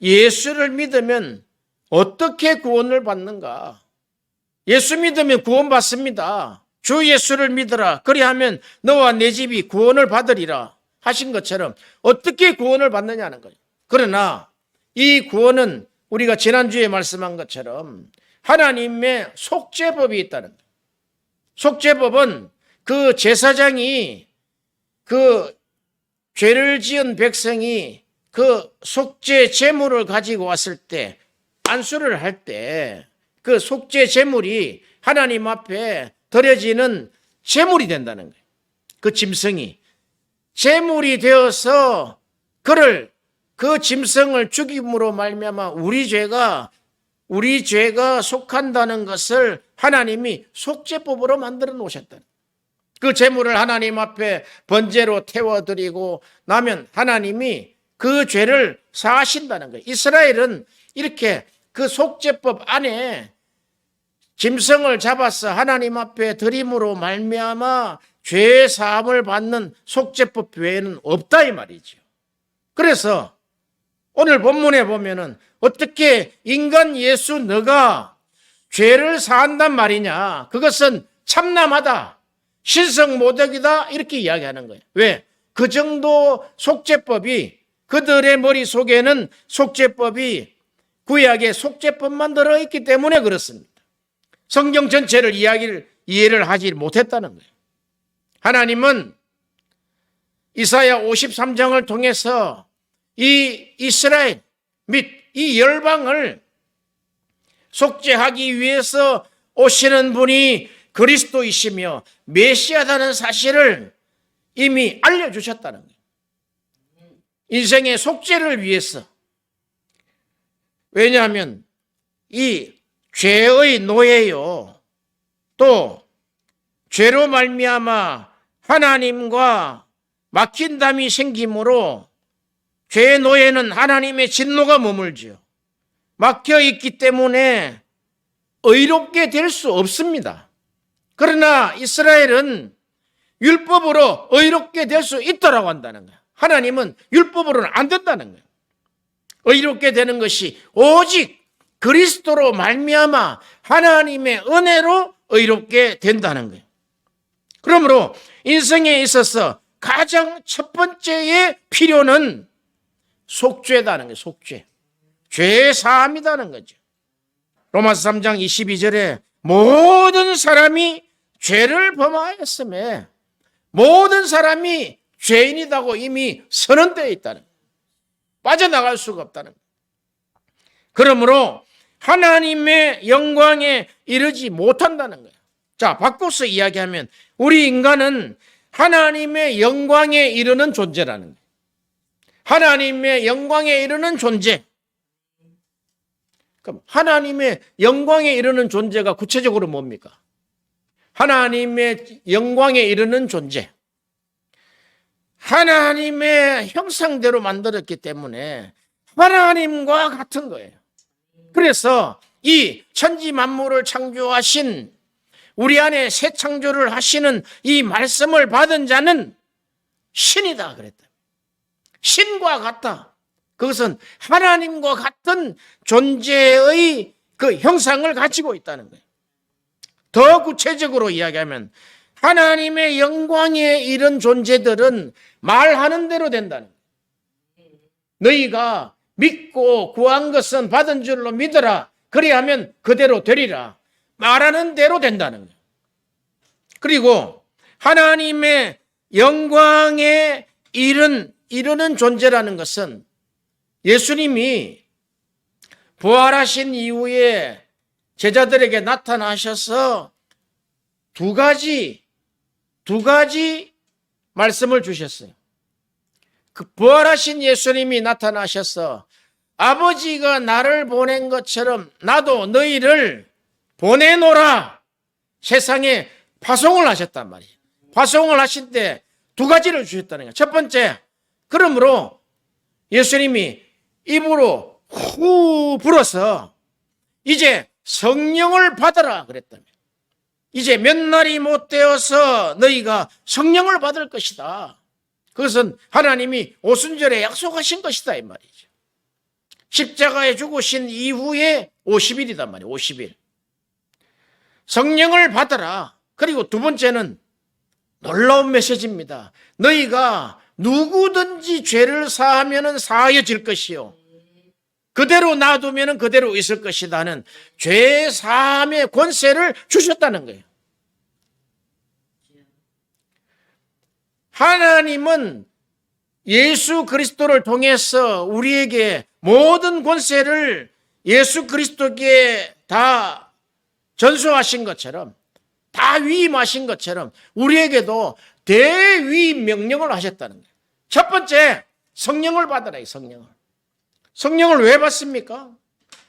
예수를 믿으면 어떻게 구원을 받는가? 예수 믿으면 구원받습니다. 주 예수를 믿으라. 그리하면 너와 내 집이 구원을 받으리라 하신 것처럼 어떻게 구원을 받느냐는 거예요. 그러나 이 구원은 우리가 지난주에 말씀한 것처럼 하나님의 속죄법이 있다는 거예요. 속죄법은 그 제사장이 그 죄를 지은 백성이 그 속죄 제물을 가지고 왔을 때, 안수를 할 때 그 속죄 제물이 하나님 앞에 드려지는 제물이 된다는 거예요. 그 짐승이 제물이 되어서 그 짐승을 죽임으로 말미암아 우리 죄가 속한다는 것을 하나님이 속죄법으로 만들어 놓으셨다. 그 제물을 하나님 앞에 번제로 태워드리고 나면 하나님이 그 죄를 사하신다는 거예요. 이스라엘은 이렇게 그 속죄법 안에 짐승을 잡아서 하나님 앞에 드림으로 말미암아 죄 사함을 받는 속죄법 외에는 없다 이 말이죠. 그래서 오늘 본문에 보면은 어떻게 인간 예수 너가 죄를 사한단 말이냐? 그것은 참남하다. 신성모독이다. 이렇게 이야기하는 거예요. 왜? 그 정도 속죄법이 그들의 머릿속에는 속죄법이 구약의 속죄법만 들어있기 때문에 그렇습니다. 성경 전체를 이해를 하지 못했다는 거예요. 하나님은 이사야 53장을 통해서 이 이스라엘 및 이 열방을 속죄하기 위해서 오시는 분이 그리스도이시며 메시아라는 사실을 이미 알려주셨다는 거예요. 인생의 속죄를 위해서. 왜냐하면 이 죄의 노예요. 또 죄로 말미암아 하나님과 막힌 담이 생기므로 죄의 노예는 하나님의 진노가 머물지요. 막혀 있기 때문에 의롭게 될 수 없습니다. 그러나 이스라엘은 율법으로 의롭게 될 수 있다라고 한다는 거예요. 하나님은 율법으로는 안 된다는 거예요. 의롭게 되는 것이 오직 그리스도로 말미암아 하나님의 은혜로 의롭게 된다는 거예요. 그러므로 인생에 있어서 가장 첫 번째의 필요는 속죄다는 거예요. 속죄. 죄의 사함이라는 거죠. 로마서 3장 22절에 모든 사람이 죄를 범하였음에 모든 사람이 죄인이라고 이미 선언되어 있다는 거예요. 빠져나갈 수가 없다는 거예요. 그러므로 하나님의 영광에 이르지 못한다는 거예요. 자, 바꿔서 이야기하면 우리 인간은 하나님의 영광에 이르는 존재라는 거예요. 하나님의 영광에 이르는 존재. 그럼 하나님의 영광에 이르는 존재가 구체적으로 뭡니까? 하나님의 영광에 이르는 존재. 하나님의 형상대로 만들었기 때문에 하나님과 같은 거예요. 그래서 이 천지 만물을 창조하신 우리 안에 새 창조를 하시는 이 말씀을 받은 자는 신이다 그랬다. 신과 같다. 그것은 하나님과 같은 존재의 그 형상을 가지고 있다는 거예요. 더 구체적으로 이야기하면 하나님의 영광에 이른 존재들은 말하는 대로 된다는 거예요. 너희가 믿고 구한 것은 받은 줄로 믿어라. 그리하면 그대로 되리라. 말하는 대로 된다는 거예요. 그리고 하나님의 영광에 이르는 존재라는 것은 예수님이 부활하신 이후에 제자들에게 나타나셔서 두 가지 말씀을 주셨어요. 그 부활하신 예수님이 나타나셔서 아버지가 나를 보낸 것처럼 나도 너희를 보내노라 세상에 파송을 하셨단 말이에요. 파송을 하실 때 두 가지를 주셨다는 거예요. 첫 번째, 그러므로 예수님이 입으로 후 불어서 이제 성령을 받아라 그랬다며. 이제 몇 날이 못 되어서 너희가 성령을 받을 것이다. 그것은 하나님이 오순절에 약속하신 것이다 이 말이죠. 십자가에 죽으신 이후에 50일이단 말이에요. 50일. 성령을 받아라. 그리고 두 번째는 놀라운 메시지입니다. 너희가 누구든지 죄를 사하면 사하여질 것이요, 그대로 놔두면 그대로 있을 것이다는 죄 사함의 권세를 주셨다는 거예요. 하나님은 예수 그리스도를 통해서 우리에게 모든 권세를 예수 그리스도께 다 전수하신 것처럼, 다 위임하신 것처럼 우리에게도 대위임 명령을 하셨다는 거예요. 첫 번째, 성령을 받아라. 성령을. 성령을 왜 받습니까?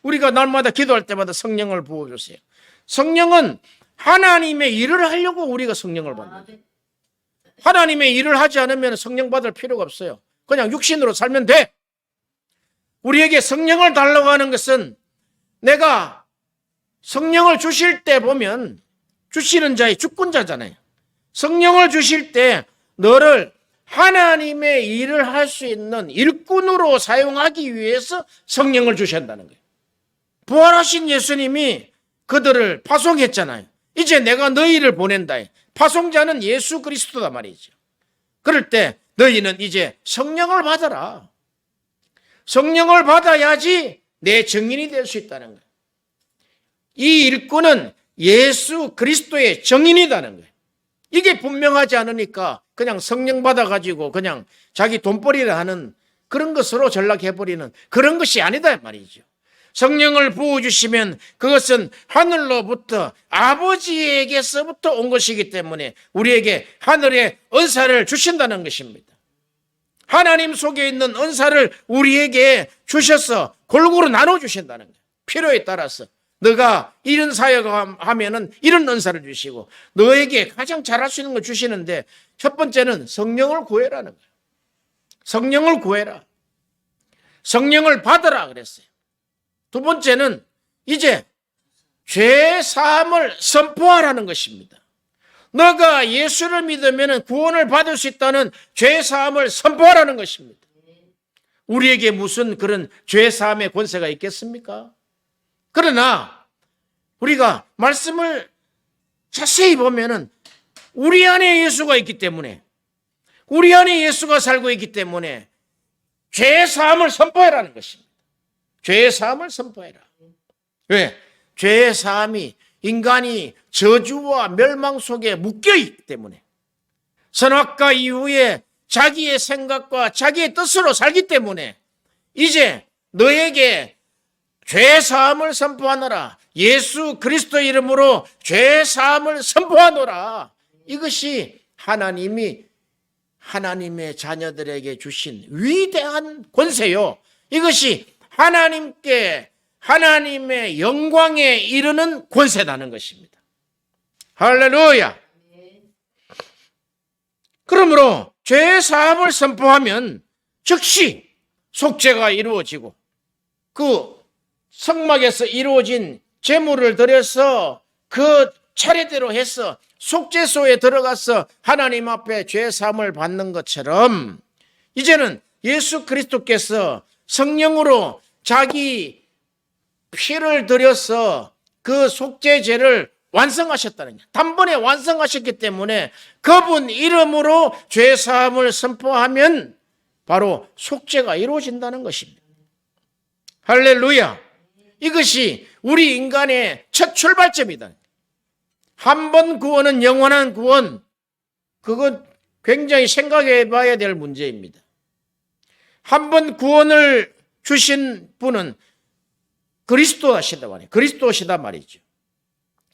우리가 날마다 기도할 때마다 성령을 부어주세요. 성령은 하나님의 일을 하려고 우리가 성령을 받는 거예요. 하나님의 일을 하지 않으면 성령 받을 필요가 없어요. 그냥 육신으로 살면 돼. 우리에게 성령을 달라고 하는 것은, 내가 성령을 주실 때 보면 주시는 자의 주권자잖아요. 성령을 주실 때 너를 하나님의 일을 할 수 있는 일꾼으로 사용하기 위해서 성령을 주신다는 거예요. 부활하신 예수님이 그들을 파송했잖아요. 이제 내가 너희를 보낸다. 파송자는 예수 그리스도다 말이죠. 그럴 때 너희는 이제 성령을 받아라. 성령을 받아야지 내 증인이 될 수 있다는 거예요. 이 일꾼은 예수 그리스도의 증인이라는 거예요. 이게 분명하지 않으니까 그냥 성령 받아가지고 그냥 자기 돈벌이를 하는 그런 것으로 전락해버리는 그런 것이 아니다 말이죠. 성령을 부어주시면 그것은 하늘로부터, 아버지에게서부터 온 것이기 때문에 우리에게 하늘의 은사를 주신다는 것입니다. 하나님 속에 있는 은사를 우리에게 주셔서 골고루 나눠주신다는 거예요. 필요에 따라서 너가 이런 사역하면은 이런 은사를 주시고, 너에게 가장 잘할 수 있는 걸 주시는데, 첫 번째는 성령을 구해라는 거예요. 성령을 구해라. 성령을 받으라 그랬어요. 두 번째는 이제 죄 사함을 선포하라는 것입니다. 너가 예수를 믿으면 구원을 받을 수 있다는 죄 사함을 선포하라는 것입니다. 우리에게 무슨 그런 죄 사함의 권세가 있겠습니까? 그러나 우리가 말씀을 자세히 보면은 우리 안에 예수가 있기 때문에, 우리 안에 예수가 살고 있기 때문에 죄 사함을 선포해라는 것입니다. 죄 사함을 선포해라. 왜? 죄 사함이 인간이 저주와 멸망 속에 묶여 있기 때문에, 선악과 이후에 자기의 생각과 자기의 뜻으로 살기 때문에 이제 너에게 죄 사함을 선포하노라. 예수 그리스도 이름으로 죄 사함을 선포하노라. 이것이 하나님이 하나님의 자녀들에게 주신 위대한 권세요. 이것이 하나님께, 하나님의 영광에 이르는 권세라는 것입니다. 할렐루야. 그러므로 죄 사함을 선포하면 즉시 속죄가 이루어지고, 그 성막에서 이루어진 제물을 드려서 그 차례대로 해서 속죄소에 들어가서 하나님 앞에 죄 사함을 받는 것처럼, 이제는 예수 그리스도께서 성령으로 자기 피를 들여서 그 속죄제를 완성하셨다는 거예요. 단번에 완성하셨기 때문에 그분 이름으로 죄 사함을 선포하면 바로 속죄가 이루어진다는 것입니다. 할렐루야. 이것이 우리 인간의 첫 출발점이다. 한 번 구원은 영원한 구원. 그건 굉장히 생각해 봐야 될 문제입니다. 한 번 구원을 주신 분은 그리스도시다 말이에요. 그리스도시다 말이죠.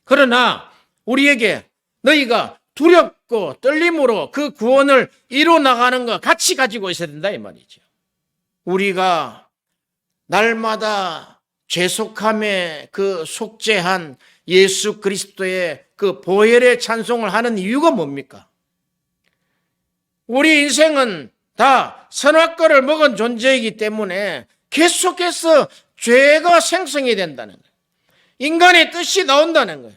그러나 우리에게 너희가 두렵고 떨림으로 그 구원을 이뤄 나가는 것 같이 가지고 있어야 된다 이 말이죠. 우리가 날마다 죄속함에 그 속죄한 예수 그리스도의 그 보혈의 찬송을 하는 이유가 뭡니까? 우리 인생은 다 선악과를 먹은 존재이기 때문에 계속해서 죄가 생성이 된다는 거예요. 인간의 뜻이 나온다는 거예요.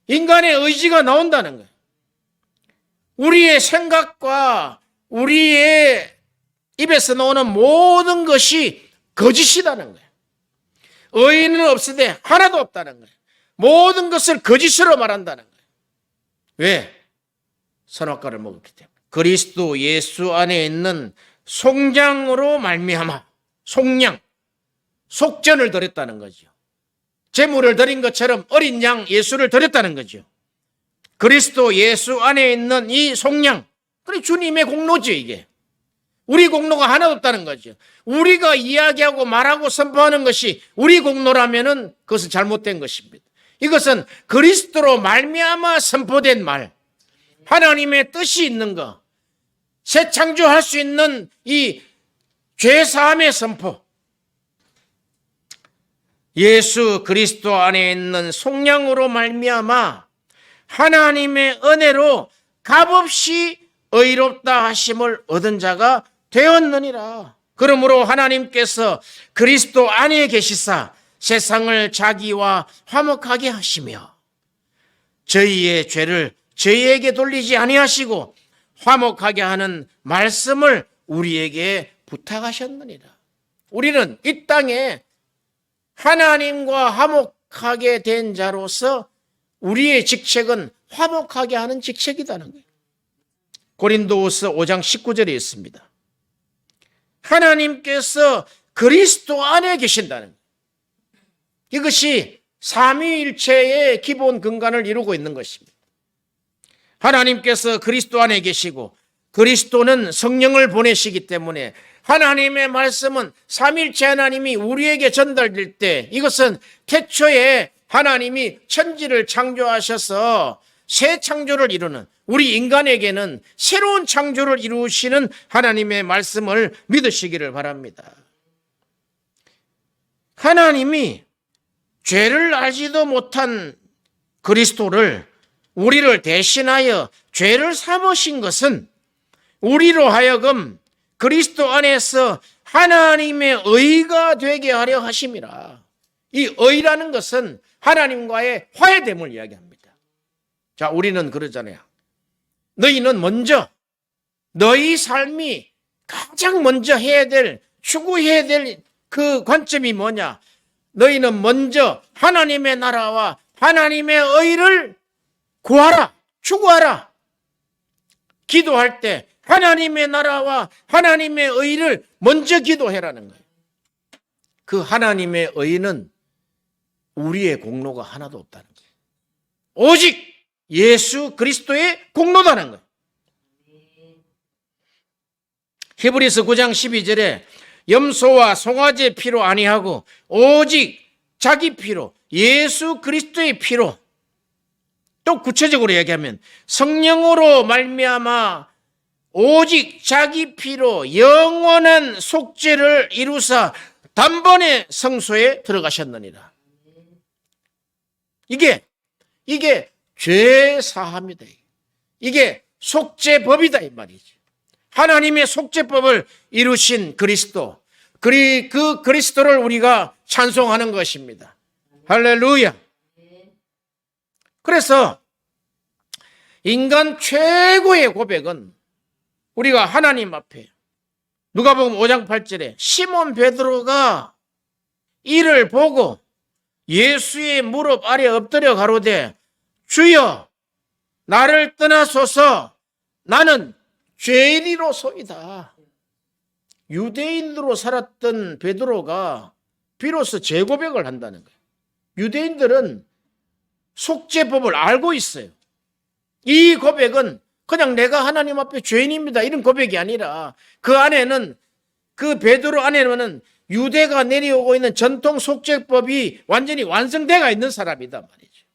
인간의 의지가 나온다는 거예요. 우리의 생각과 우리의 입에서 나오는 모든 것이 거짓이라는 거예요. 의인은 없으되 하나도 없다는 거예요. 모든 것을 거짓으로 말한다는 거예요. 왜? 선악과를 먹었기 때문에. 그리스도 예수 안에 있는 속량으로 말미암아, 속량, 속전을 드렸다는 거죠. 제물을 드린 것처럼 어린 양 예수를 드렸다는 거죠. 그리스도 예수 안에 있는 이 속량, 그래 주님의 공로죠. 이게 우리 공로가 하나도 없다는 거죠. 우리가 이야기하고 말하고 선포하는 것이 우리 공로라면은 그것은 잘못된 것입니다. 이것은 그리스도로 말미암아 선포된 말, 하나님의 뜻이 있는 것, 새 창조할 수 있는 이 죄사함의 선포, 예수 그리스도 안에 있는 속량으로 말미암아 하나님의 은혜로 값없이 의롭다 하심을 얻은 자가 되었느니라. 그러므로 하나님께서 그리스도 안에 계시사 세상을 자기와 화목하게 하시며 저희의 죄를 저희에게 돌리지 아니하시고 화목하게 하는 말씀을 우리에게 부탁하셨느니라. 우리는 이 땅에 하나님과 화목하게 된 자로서 우리의 직책은 화목하게 하는 직책이라는 거예요. 고린도후서 5장 19절에 있습니다. 하나님께서 그리스도 안에 계신다는 거예요. 이것이 삼위일체의 기본 근간을 이루고 있는 것입니다. 하나님께서 그리스도 안에 계시고 그리스도는 성령을 보내시기 때문에 하나님의 말씀은 삼위일체 하나님이 우리에게 전달될 때 이것은 태초에 하나님이 천지를 창조하셔서 새 창조를 이루는, 우리 인간에게는 새로운 창조를 이루시는 하나님의 말씀을 믿으시기를 바랍니다. 하나님이 죄를 알지도 못한 그리스도를 우리를 대신하여 죄를 삼으신 것은 우리로 하여금 그리스도 안에서 하나님의 의가 되게 하려 하심이라. 이 의라는 것은 하나님과의 화해됨을 이야기합니다. 자, 우리는 그러잖아요. 너희는 먼저 너희 삶이 가장 먼저 해야 될, 추구해야 될 그 관점이 뭐냐? 너희는 먼저 하나님의 나라와 하나님의 의를 구하라, 추구하라. 기도할 때 하나님의 나라와 하나님의 의를 먼저 기도해라는 거예요. 그 하나님의 의는 우리의 공로가 하나도 없다는 거예요. 오직 예수 그리스도의 공로다는 거예요. 히브리서 9장 12절에 염소와 송아지의 피로 아니하고 오직 자기 피로, 예수 그리스도의 피로, 또 구체적으로 얘기하면 성령으로 말미암아 오직 자기 피로 영원한 속죄를 이루사 단번에 성소에 들어가셨느니라. 이게 죄 사함이다. 이게 속죄법이다 이 말이지. 하나님의 속죄법을 이루신 그리스도, 그 그리스도를 우리가 찬송하는 것입니다. 할렐루야. 그래서 인간 최고의 고백은 우리가 하나님 앞에, 누가복음 5장 8절에 시몬 베드로가 이를 보고 예수의 무릎 아래 엎드려 가로되 주여 나를 떠나소서 나는 죄인이로소이다. 유대인으로 살았던 베드로가 비로소 재고백을 한다는 거예요. 유대인들은 속죄법을 알고 있어요. 이 고백은 그냥 내가 하나님 앞에 죄인입니다 이런 고백이 아니라 그 안에는, 그 베드로 안에는 유대가 내려오고 있는 전통 속죄법이 완전히 완성되어 있는 사람이다 말이죠.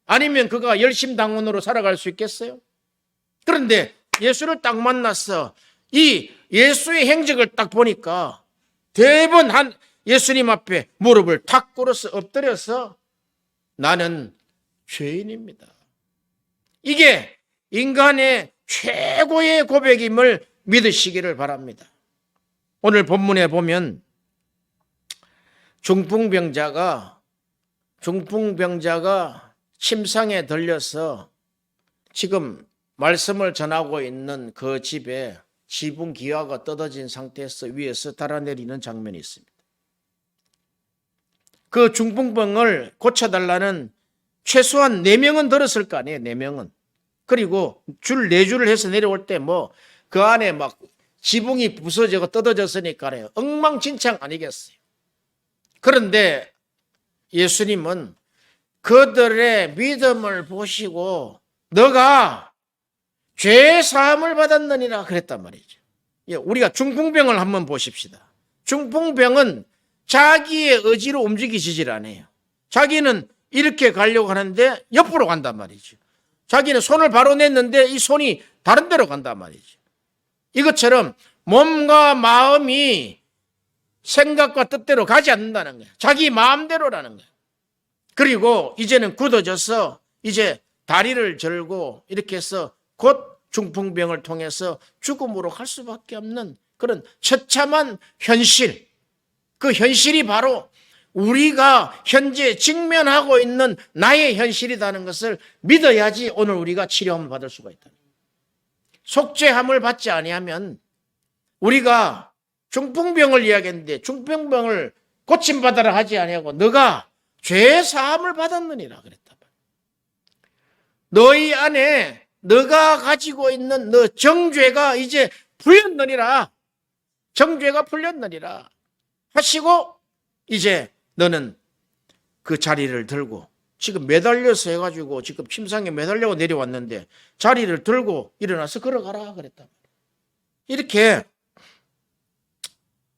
아니면 그가 열심당원으로 살아갈 수 있겠어요? 그런데 예수를 딱 만났어. 이 예수의 행적을 딱 보니까 대번 예수님 앞에 무릎을 탁 꿇어서 엎드려서 나는 죄인입니다. 이게 인간의 최고의 고백임을 믿으시기를 바랍니다. 오늘 본문에 보면 중풍병자가 침상에 들려서 지금 말씀을 전하고 있는 그 집에 지붕 기와가 떨어진 상태에서 위에서 달아내리는 장면이 있습니다. 그 중풍병을 고쳐달라는 최소한 4명은 들었을 거 아니에요. 4명은. 그리고 줄 4줄을 해서 내려올 때 뭐 그 안에 막 지붕이 부서지고 뜯어졌으니까요. 엉망진창 아니겠어요. 그런데 예수님은 그들의 믿음을 보시고 너가 죄 사함을 받았느니라 그랬단 말이죠. 우리가 중풍병을 한번 보십시다. 중풍병은 자기의 의지로 움직이지질 않아요. 자기는 이렇게 가려고 하는데 옆으로 간단 말이죠. 자기는 손을 바로 냈는데 이 손이 다른 데로 간단 말이죠. 이것처럼 몸과 마음이 생각과 뜻대로 가지 않는다는 거예요. 자기 마음대로라는 거예요. 그리고 이제는 굳어져서 이제 다리를 절고 이렇게 해서 곧 중풍병을 통해서 죽음으로 갈 수밖에 없는 그런 처참한 현실. 그 현실이 바로 우리가 현재 직면하고 있는 나의 현실이라는 것을 믿어야지 오늘 우리가 치료함을 받을 수가 있다. 속죄함을 받지 아니하면 우리가 중풍병을 이야기했는데 중풍병을 고침받아라 하지 아니하고 너가 죄 사함을 받았느니라 그랬단 말이야. 너희 안에 너가 가지고 있는 너 정죄가 이제 풀렸느니라. 정죄가 풀렸느니라 하시고 이제 너는 그 자리를 들고 지금 매달려서 해가지고 지금 침상에 매달려고 내려왔는데 자리를 들고 일어나서 걸어가라 그랬단 말이야. 이렇게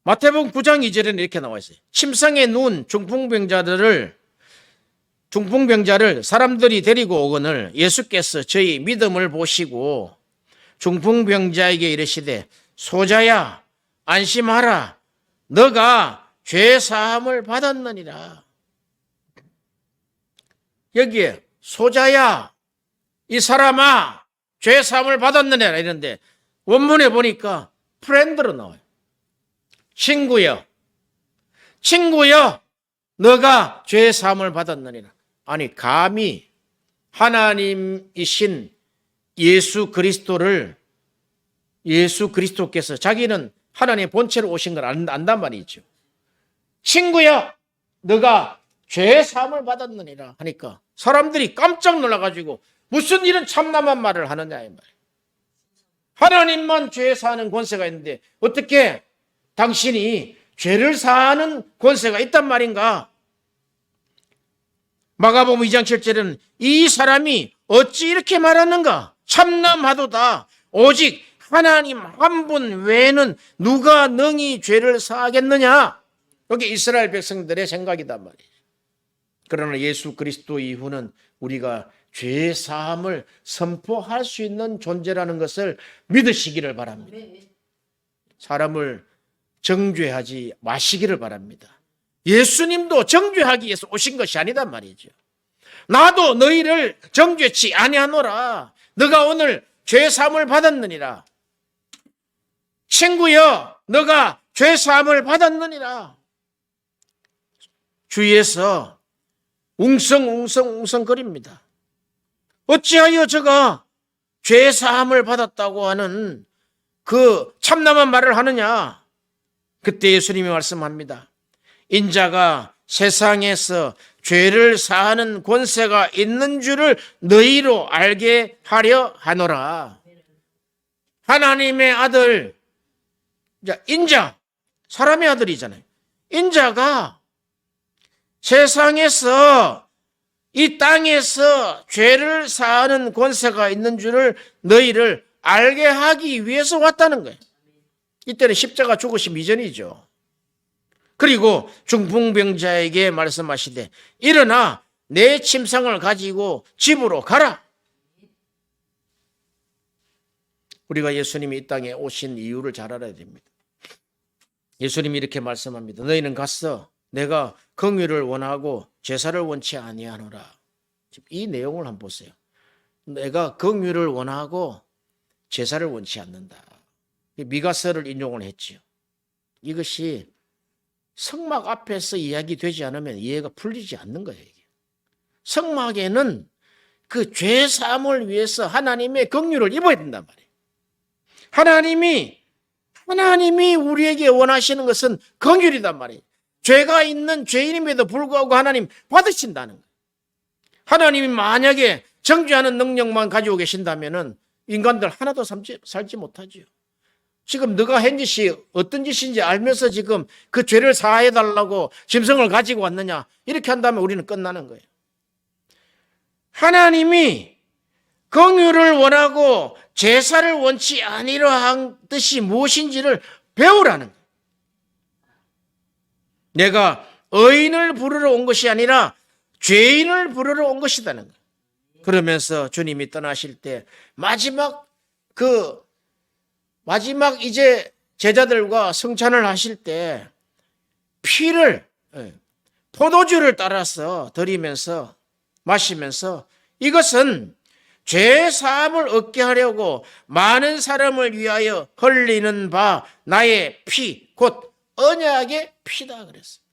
마태복음 9장 2절에는 이렇게 나와 있어요. 침상에 누운 중풍병자를 사람들이 데리고 오거늘 예수께서 저희 믿음을 보시고 중풍병자에게 이르시되 소자야 안심하라 너가 죄 사함을 받았느니라. 여기에 소자야 이 사람아 죄 사함을 받았느니라 이런데 원문에 보니까 프렌드로 나와요. 친구여 너가 죄 사함을 받았느니라. 아니 감히 하나님이신 예수 그리스도께서 자기는 하나님의 본체로 오신 걸 안단 말이죠. 친구야 너가 죄 사함을 받았느니라 하니까 사람들이 깜짝 놀라가지고 무슨 이런 참남한 말을 하느냐 이 말이에요. 하나님만 죄 사하는 권세가 있는데 어떻게 당신이 죄를 사하는 권세가 있단 말인가? 마가복음 2장 7절에는 이 사람이 어찌 이렇게 말하는가? 참남하도다. 오직 하나님 한 분 외에는 누가 능히 죄를 사하겠느냐? 여기 이스라엘 백성들의 생각이단 말이에요. 그러나 예수 그리스도 이후는 우리가 죄 사함을 선포할 수 있는 존재라는 것을 믿으시기를 바랍니다. 사람을 정죄하지 마시기를 바랍니다. 예수님도 정죄하기 위해서 오신 것이 아니단 말이죠. 나도 너희를 정죄치 아니하노라. 너가 오늘 죄 사함을 받았느니라. 친구여 너가 죄 사함을 받았느니라. 주위에서 웅성거립니다. 어찌하여 저가 죄 사함을 받았다고 하는 그 참남한 말을 하느냐? 그때 예수님이 말씀합니다. 인자가 세상에서 죄를 사하는 권세가 있는 줄을 너희로 알게 하려 하노라. 하나님의 아들 인자, 사람의 아들이잖아요. 인자가 세상에서 이 땅에서 죄를 사하는 권세가 있는 줄을 너희를 알게 하기 위해서 왔다는 거예요. 이때는 십자가 죽으심 이전이죠. 그리고 중풍병자에게 말씀하시되 일어나 내 침상을 가지고 집으로 가라. 우리가 예수님이 이 땅에 오신 이유를 잘 알아야 됩니다. 예수님이 이렇게 말씀합니다. 너희는 가서 내가 긍휼을 원하고 제사를 원치 아니하노라. 이 내용을 한번 보세요. 내가 긍휼을 원하고 제사를 원치 않는다. 미가서를 인용을 했지요. 이것이 성막 앞에서 이야기되지 않으면 이해가 풀리지 않는 거예요. 성막에는 그 죄 사함을 위해서 하나님의 긍휼을 입어야 된단 말이에요. 하나님이 우리에게 원하시는 것은 긍휼이단 말이에요. 죄가 있는 죄인임에도 불구하고 하나님 받으신다는 거예요. 하나님이 만약에 정죄하는 능력만 가지고 계신다면 인간들 하나도 살지 못하지요. 지금 너가 한 짓이 어떤 짓인지 알면서 지금 그 죄를 사해달라고 짐승을 가지고 왔느냐, 이렇게 한다면 우리는 끝나는 거예요. 하나님이 긍휼을 원하고 제사를 원치 아니하는 뜻이 무엇인지를 배우라는 거예요. 내가 의인을 부르러 온 것이 아니라 죄인을 부르러 온 것이라는 거예요. 그러면서 주님이 떠나실 때 마지막 이제 제자들과 성찬을 하실 때 피를, 포도주를 따라서 드리면서 마시면서 이것은 죄 사함을 얻게 하려고 많은 사람을 위하여 흘리는 바 나의 피, 곧 언약의 피다 그랬어요.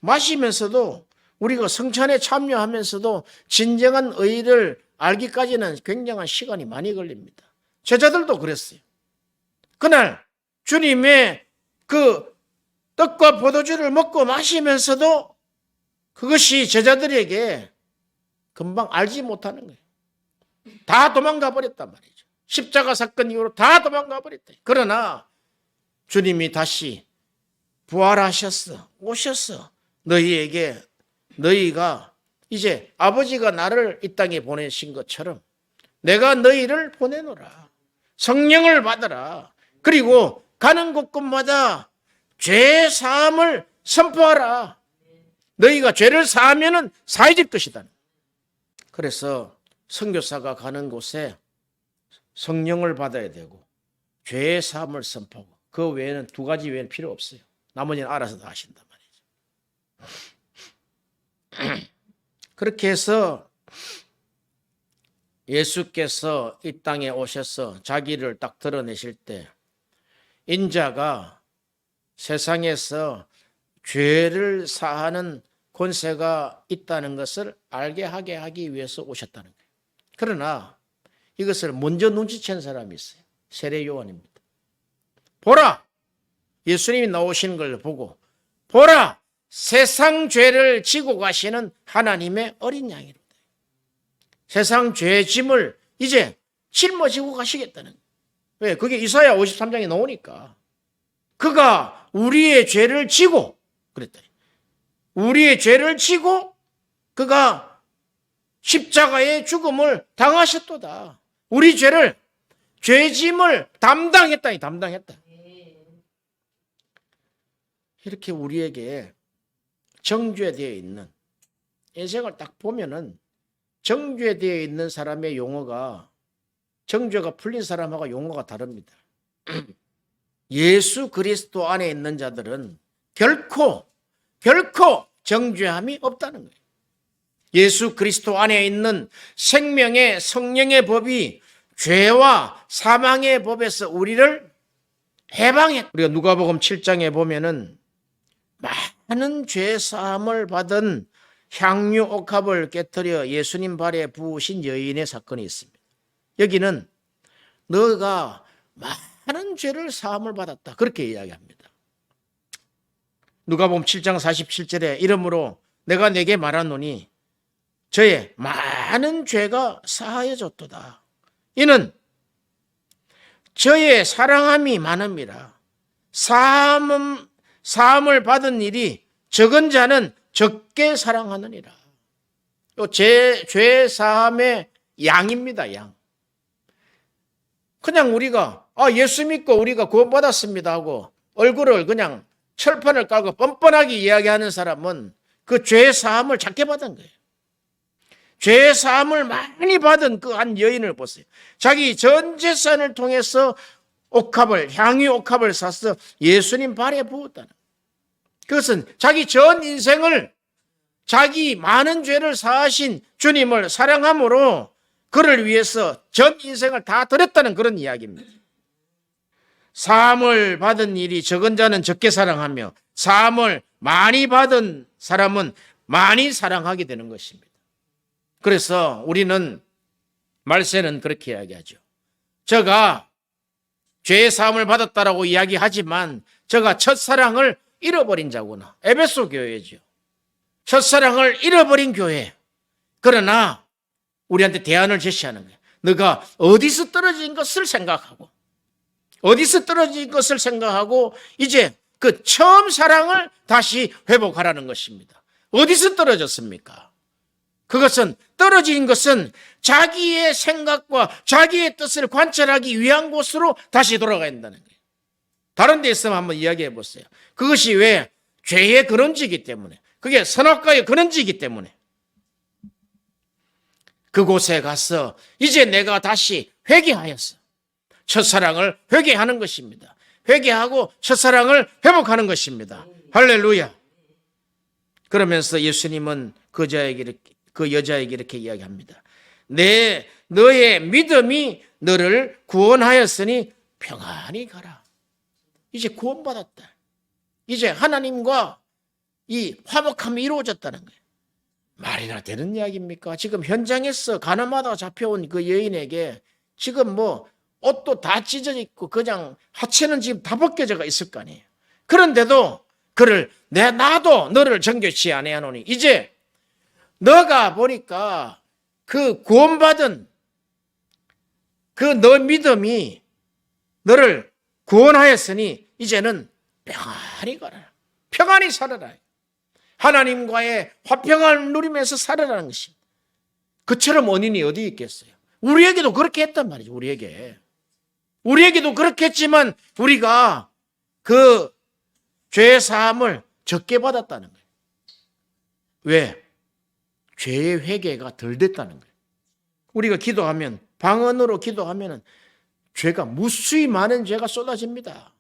마시면서도 우리가 성찬에 참여하면서도 진정한 의를 알기까지는 굉장한 시간이 많이 걸립니다. 제자들도 그랬어요. 그날 주님의 그 떡과 포도주를 먹고 마시면서도 그것이 제자들에게 금방 알지 못하는 거예요. 다 도망가 버렸단 말이죠. 십자가 사건 이후로 다 도망가 버렸다. 그러나 주님이 다시 부활하셨어, 오셨어. 너희에게, 너희가 이제 아버지가 나를 이 땅에 보내신 것처럼 내가 너희를 보내노라. 성령을 받아라. 그리고 가는 곳곳마다 죄 사함을 선포하라. 너희가 죄를 사하면은 사해질 것이다. 그래서 선교사가 가는 곳에 성령을 받아야 되고 죄 사함을 선포하고, 그 외에는 두 가지 외에는 필요 없어요. 나머지는 알아서 다 하신단 말이죠. 그렇게 해서 예수께서 이 땅에 오셔서 자기를 딱 드러내실 때 인자가 세상에서 죄를 사하는 권세가 있다는 것을 알게 하게 하기 위해서 오셨다는 거예요. 그러나 이것을 먼저 눈치챈 사람이 있어요. 세례 요한입니다. 보라! 예수님이 나오시는 걸 보고, 보라! 세상 죄를 지고 가시는 하나님의 어린 양이로다. 세상 죄 짐을 이제 짊어지고 가시겠다는 거예요. 왜? 그게 이사야 53장에 나오니까. 그가 우리의 죄를 지고, 그랬더니 우리의 죄를 지고 그가 십자가의 죽음을 당하셨도다. 우리 죄를, 죄짐을 담당했다니, 담당했다. 이렇게 우리에게 정죄되어 있는, 인생을 딱 보면은 정죄되어 있는 사람의 용어가 정죄가 풀린 사람하고 용어가 다릅니다. 예수 그리스도 안에 있는 자들은 결코 정죄함이 없다는 거예요. 예수 그리스도 안에 있는 생명의 성령의 법이 죄와 사망의 법에서 우리를 해방했. 우리가 누가복음 7장에 보면은 많은 죄 사함을 받은 향유 옥합을 깨뜨려 예수님 발에 부으신 여인의 사건이 있습니다. 여기는 너가 많은 죄를 사함을 받았다, 그렇게 이야기합니다. 누가복음 7장 47절에 이러므로 내가 네게 말하노니 저의 많은 죄가 사하여졌도다. 이는 저의 사랑함이 많음이라. 사함을 받은 일이 적은 자는 적게 사랑하느니라. 죄 사함의 양입니다. 양. 그냥 우리가 예수 믿고 우리가 구원받았습니다 하고 얼굴을 그냥 철판을 깔고 뻔뻔하게 이야기하는 사람은 그 죄 사함을 작게 받은 거예요. 죄 사함을 많이 받은 그 한 여인을 보세요. 자기 전 재산을 통해서 향유 옥합을 사서 예수님 발에 부었다는. 그것은 자기 전 인생을, 자기 많은 죄를 사하신 주님을 사랑함으로 그를 위해서 전 인생을 다 드렸다는 그런 이야기입니다. 사함을 받은 일이 적은 자는 적게 사랑하며 사함을 많이 받은 사람은 많이 사랑하게 되는 것입니다. 그래서 우리는, 말세는 그렇게 이야기하죠. 저가 죄 사함을 받았다라고 이야기하지만 저가 첫사랑을 잃어버린 자구나. 에베소 교회죠. 첫사랑을 잃어버린 교회. 그러나 우리한테 대안을 제시하는 거예요. 너가 어디서 떨어진 것을 생각하고 이제 그 처음 사랑을 다시 회복하라는 것입니다. 어디서 떨어졌습니까? 그것은 떨어진 것은 자기의 생각과 자기의 뜻을 관찰하기 위한 곳으로 다시 돌아가야 된다는 거예요. 다른 데 있으면 한번 이야기해 보세요. 그것이 왜? 죄의 근원지이기 때문에, 그게 선악과의 근원지이기 때문에 그곳에 가서 이제 내가 다시 회개하였어. 첫사랑을 회개하는 것입니다. 회개하고 첫사랑을 회복하는 것입니다. 할렐루야. 그러면서 예수님은 그 여자에게 이렇게 이야기합니다. 너의 믿음이 너를 구원하였으니 평안히 가라. 이제 구원받았다. 이제 하나님과 이 화목함이 이루어졌다는 거예요. 말이나 되는 이야기입니까? 지금 현장에서 가늠하다가 잡혀온 그 여인에게 지금 뭐 옷도 다 찢어져 있고 그냥 하체는 지금 다 벗겨져 있을 거 아니에요. 그런데도 나도 너를 정결치 아니하노니 이제 너가 보니까 그 구원받은 그 너 믿음이 너를 구원하였으니 이제는 평안히 가라. 평안히 살아라. 하나님과의 화평을 누리면서 살아라는 것입니다. 그처럼 원인이 어디 있겠어요? 우리에게도 그렇게 했단 말이죠. 우리에게도 그렇게 했지만 우리가 그 죄의 사함을 적게 받았다는 거예요. 왜? 죄의 회개가 덜 됐다는 거예요. 우리가 기도하면, 방언으로 기도하면 죄가 무수히 많은 죄가 쏟아집니다.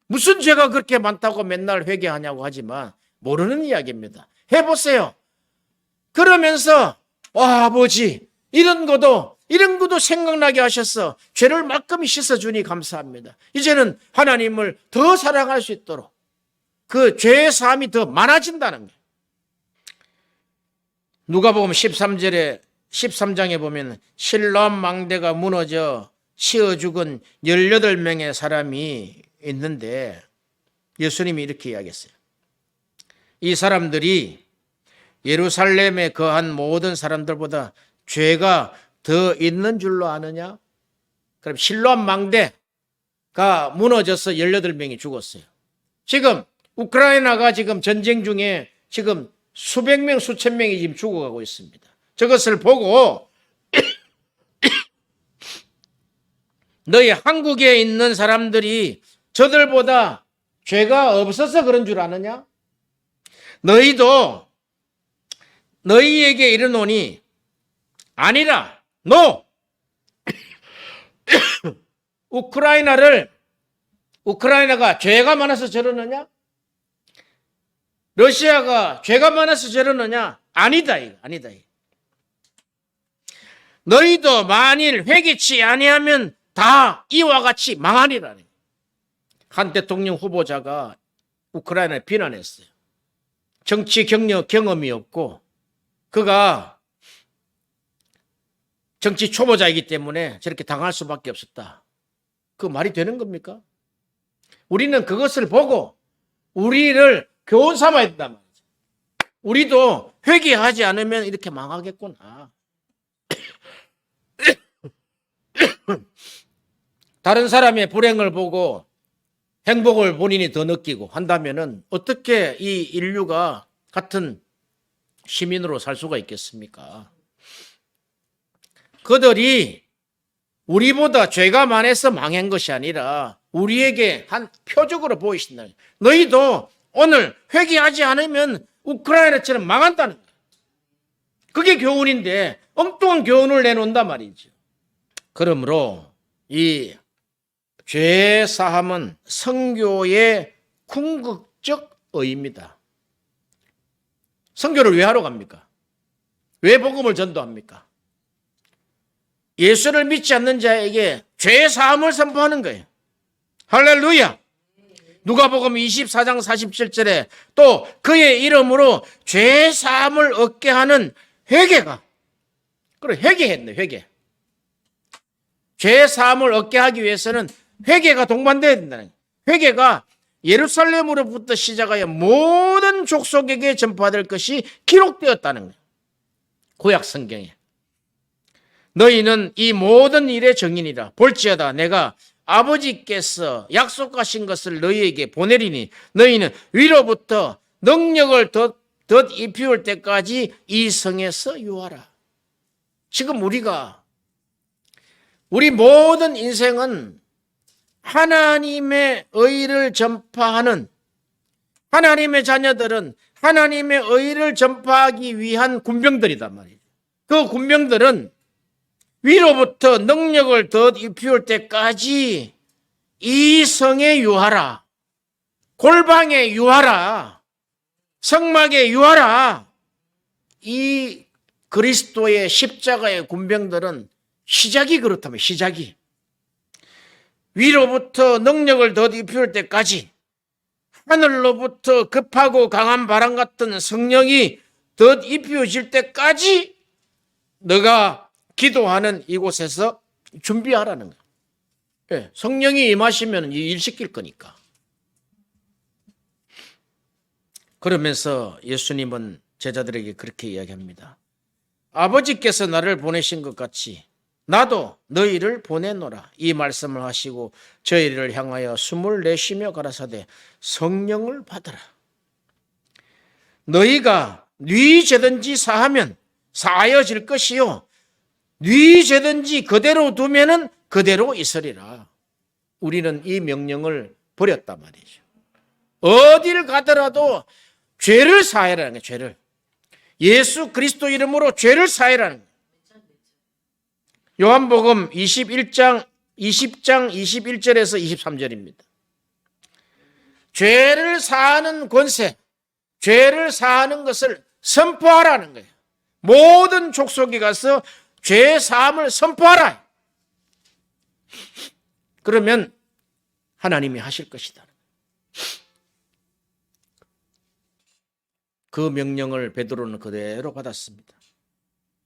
무슨 죄가 그렇게 많다고 맨날 회개하냐고 하지만 모르는 이야기입니다. 해보세요. 그러면서 아버지 이런 것도 생각나게 하셔서 죄를 말끔히 씻어주니 감사합니다. 이제는 하나님을 더 사랑할 수 있도록 그 죄의 사함이 더 많아진다는 거예요. 누가복음 13장에 보면 실로암 망대가 무너져 치어 죽은 18명의 사람이 있는데 예수님이 이렇게 이야기했어요. 이 사람들이 예루살렘에 거한 모든 사람들보다 죄가 더 있는 줄로 아느냐? 그럼 실로암 망대가 무너져서 18명이 죽었어요. 지금 우크라이나가 지금 전쟁 중에 지금 수백 명, 수천 명이 지금 죽어가고 있습니다. 저것을 보고 너희 한국에 있는 사람들이 저들보다 죄가 없어서 그런 줄 아느냐? 너희도 너희에게 이르노니 아니라 우크라이나가 죄가 많아서 저러느냐? 러시아가 죄가 많아서 저러느냐? 아니다. 너희도 만일 회개치 아니하면 다 이와 같이 망하리라. 한 대통령 후보자가 우크라이나를 비난했어요. 정치 경험이 없고 그가 정치 초보자이기 때문에 저렇게 당할 수밖에 없었다. 그 말이 되는 겁니까? 우리는 그것을 보고 우리를 교훈 삼아야 된단 말이죠. 우리도 회개하지 않으면 이렇게 망하겠구나. 다른 사람의 불행을 보고 행복을 본인이 더 느끼고 한다면은 어떻게 이 인류가 같은 시민으로 살 수가 있겠습니까? 그들이 우리보다 죄가 많아서 망한 것이 아니라 우리에게 한 표적으로 보이신다. 너희도 오늘 회개하지 않으면 우크라이나처럼 망한다는 거예요. 그게 교훈인데 엉뚱한 교훈을 내놓는단 말이죠. 그러므로 이 죄 사함은 선교의 궁극적 의의입니다. 선교를 왜 하러 갑니까? 왜 복음을 전도합니까? 예수를 믿지 않는 자에게 죄 사함을 선포하는 거예요. 할렐루야. 누가복음 24장 47절에 또 그의 이름으로 죄 사함을 얻게 하는 회개가, 그래 회개했네. 죄 사함을 얻게 하기 위해서는 회개가 동반돼야 된다는 거예요. 회개가 예루살렘으로부터 시작하여 모든 족속에게 전파될 것이 기록되었다는 거예요. 구약 성경에. 너희는 이 모든 일의 증인이라. 볼지어다 내가 아버지께서 약속하신 것을 너희에게 보내리니 너희는 위로부터 능력을 덧 입히울 때까지 이 성에서 유하라. 지금 우리 모든 인생은 하나님의 의를 전파하는, 하나님의 자녀들은 하나님의 의를 전파하기 위한 군병들이단 말이에요. 그 군병들은 위로부터 능력을 더 입히울 때까지 이 성에 유하라. 골방에 유하라. 성막에 유하라. 이 그리스도의 십자가의 군병들은 시작이 그렇다면 시작이. 위로부터 능력을 더 입힐 때까지 하늘로부터 급하고 강한 바람 같은 성령이 더 입혀질 때까지 너가 기도하는 이곳에서 준비하라는 거야. 네, 성령이 임하시면 일 시킬 거니까. 그러면서 예수님은 제자들에게 그렇게 이야기합니다. 아버지께서 나를 보내신 것 같이 나도 너희를 보내노라. 이 말씀을 하시고 저희를 향하여 숨을 내쉬며 가라사대 성령을 받으라. 너희가 네 죄든지 사하면 사하여질 것이요 네 죄든지 그대로 두면은 그대로 있으리라. 우리는 이 명령을 버렸단 말이죠. 어딜 가더라도 죄를 사하라는 거예요. 죄를. 예수 그리스도 이름으로 죄를 사하라는 거예요. 요한복음 20장 21절에서 23절입니다. 죄를 사하는 권세, 죄를 사하는 것을 선포하라는 거예요. 모든 족속에 가서 죄 사함을 선포하라. 그러면 하나님이 하실 것이다. 그 명령을 베드로는 그대로 받았습니다.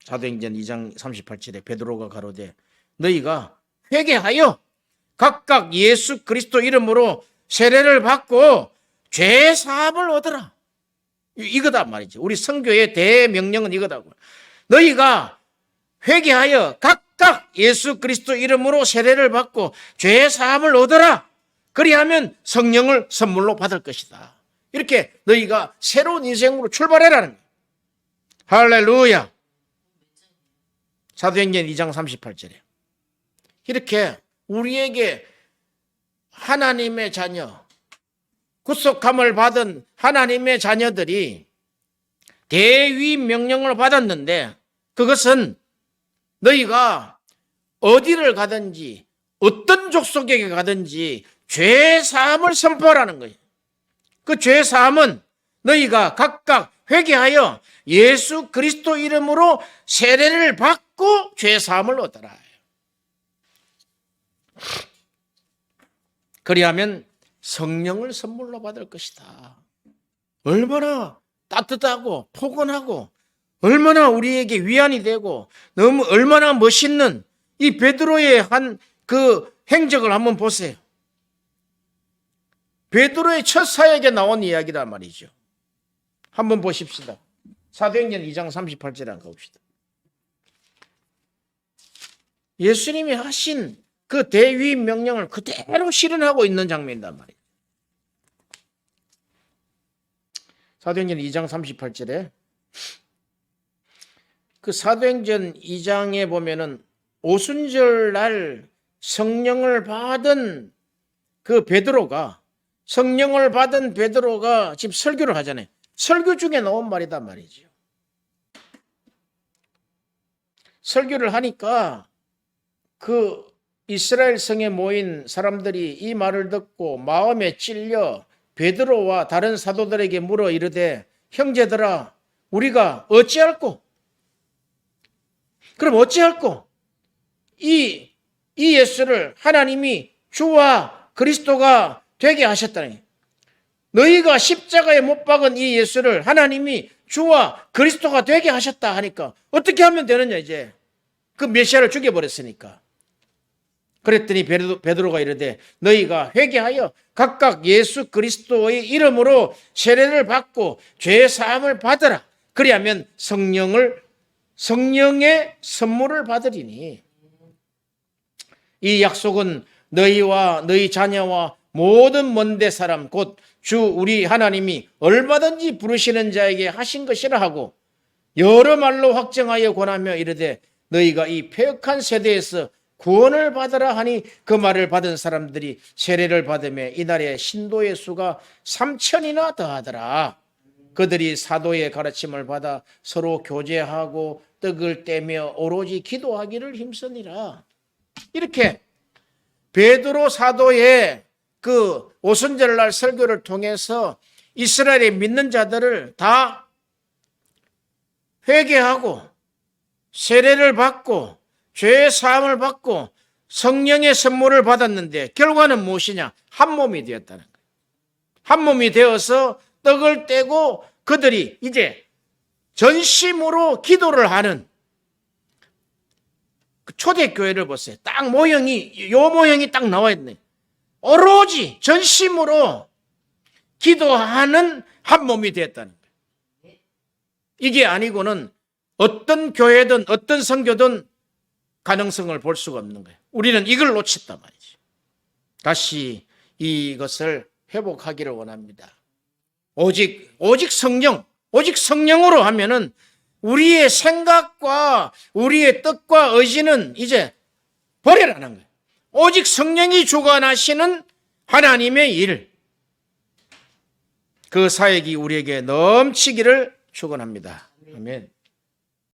사도행전 2장 38절에 베드로가 가로되 너희가 회개하여 각각 예수 그리스도 이름으로 세례를 받고 죄 사함을 얻으라. 이거다 말이죠. 우리 선교의 대명령은 이거다고. 너희가 회개하여 각각 예수 그리스도 이름으로 세례를 받고 죄 사함을 얻으라. 그리하면 성령을 선물로 받을 것이다. 이렇게 너희가 새로운 인생으로 출발해라는 거예요. 할렐루야. 사도행전 2장 38절에 이렇게 우리에게 하나님의 자녀, 구속함을 받은 하나님의 자녀들이 대위 명령을 받았는데 그것은 너희가 어디를 가든지 어떤 족속에게 가든지 죄 사함을 선포하라는 거예요. 그 죄 사함은 너희가 각각 회개하여 예수 그리스도 이름으로 세례를 받고 죄 사함을 얻어라. 그리하면 성령을 선물로 받을 것이다. 얼마나 따뜻하고 포근하고 얼마나 우리에게 위안이 되고 너무 얼마나 멋있는 이 베드로의 한 그 행적을 한번 보세요. 베드로의 첫 사역에 나온 이야기란 말이죠. 한번 보십시다. 사도행전 2장 38절에 한번 가봅시다. 예수님이 하신 그 대위 명령을 그대로 실현하고 있는 장면이란 말이에요. 사도행전 2장 38절에 그 사도행전 2장에 보면은 오순절 날 성령을 받은 그 베드로가 성령을 받은 베드로가 지금 설교를 하잖아요. 설교 중에 나온 말이단 말이죠. 설교를 하니까 그 이스라엘 성에 모인 사람들이 이 말을 듣고 마음에 찔려 베드로와 다른 사도들에게 물어 이르되 형제들아 우리가 어찌할꼬? 그럼 어찌할꼬? 이 예수를 하나님이 주와 그리스도가 되게 하셨다니. 너희가 십자가에 못 박은 이 예수를 하나님이 주와 그리스도가 되게 하셨다 하니까 어떻게 하면 되느냐 이제. 그 메시아를 죽여버렸으니까. 그랬더니 베드로가 이르되 너희가 회개하여 각각 예수 그리스도의 이름으로 세례를 받고 죄 사함을 받으라. 그리하면 성령의 선물을 받으리니. 이 약속은 너희와 너희 자녀와 모든 먼데 사람 곧 주 우리 하나님이 얼마든지 부르시는 자에게 하신 것이라 하고 여러 말로 확정하여 권하며 이르되 너희가 이 패역한 세대에서 구원을 받으라 하니 그 말을 받은 사람들이 세례를 받으며 이날에 신도의 수가 3,000이나 더하더라. 그들이 사도의 가르침을 받아 서로 교제하고 떡을 떼며 오로지 기도하기를 힘쓰니라. 이렇게 베드로 사도의 그 오순절날 설교를 통해서 이스라엘의 믿는 자들을 다 회개하고 세례를 받고 죄의 사함을 받고 성령의 선물을 받았는데 결과는 무엇이냐? 한 몸이 되었다는 거예요. 한 몸이 되어서 떡을 떼고 그들이 이제 전심으로 기도를 하는 그 초대교회를 보세요. 딱 모형이, 요 모형이 딱 나와 있네. 오로지 전심으로 기도하는 한 몸이 되었다는 거예요. 이게 아니고는 어떤 교회든 어떤 선교든 가능성을 볼 수가 없는 거예요. 우리는 이걸 놓쳤단 말이죠. 다시 이것을 회복하기를 원합니다. 오직 성령으로 하면은 우리의 생각과 우리의 뜻과 의지는 이제 버려라는 거예요. 오직 성령이 주관하시는 하나님의 일, 그 사역이 우리에게 넘치기를 축원합니다. 아멘.